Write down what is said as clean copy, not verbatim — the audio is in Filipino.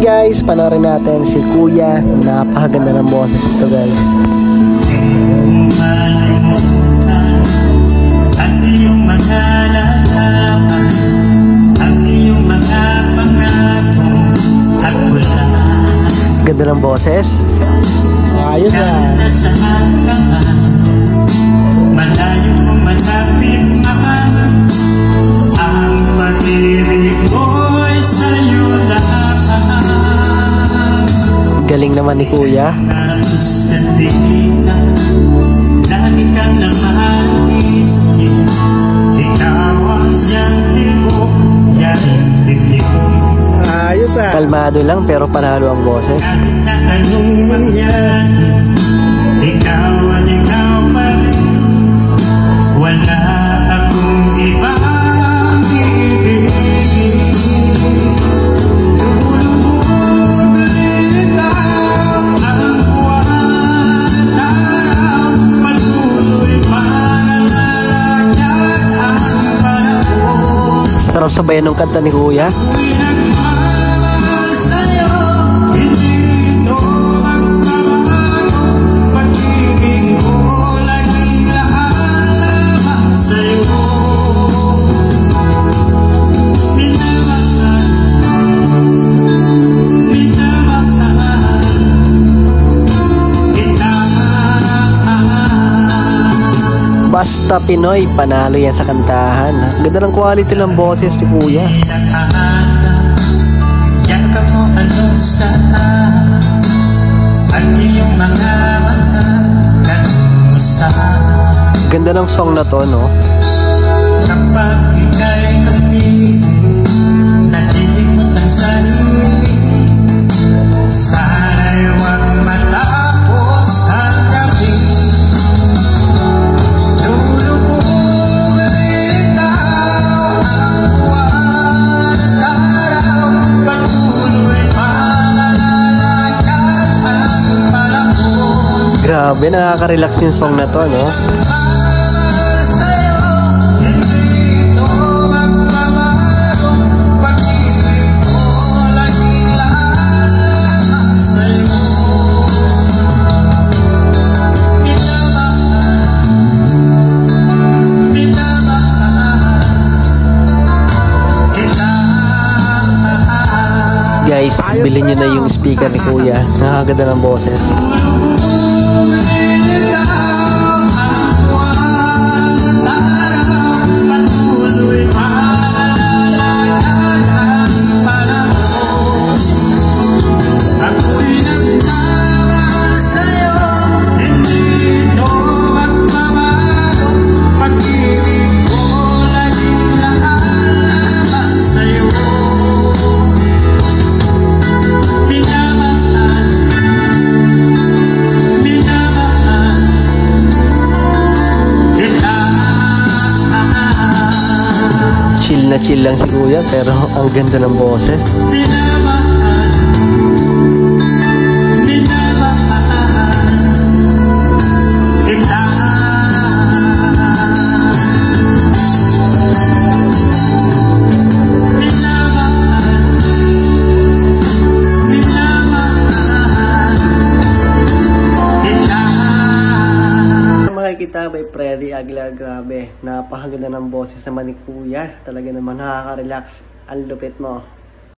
guys, panoorin natin si Kuya. Napakaganda ng boses ito guys. Ganda ng boses. Ayos ah. Malayo kong malapit naman, ang pag-ibig ko'y sa'yo lang. Galing naman ni Kuya. Sa tina, lagi kang namaisip, ikaw ang siyang tibo, yaring tigil. Ayos ah. Kalmado lang pero panalo ang boses. Na anong mangyari, ikaw at ikaw pa rin. Wala akong ibang ibig. Lulubog lilitaw ang buwan at araw, patuloy manlalagyan ang panahon. Sarap sabayan ng kanta ni Kuya. Basta Pinoy, panalo yan sa kantahan. Ganda ng quality ng boses ni Kuya. Yan ka mo ano saan, ang iyong mga mata kanusan. Ganda ng song na to, no? Kapag ika'y napili, nalilikot ang sarili, sana'y huwag matapos ang gabi. Grabe, nakaka-relax yung song na to, no? Guys, bilhin nyo na yung speaker ni Kuya. Nakakaganda ng boses. Chill na chill lang si Kuya pero ang ganda ng boses. Makikita by Freddy Aguilar, grabe, napakaganda ng boses naman ni Kuya, talaga naman nakaka-relax, ang lupit mo.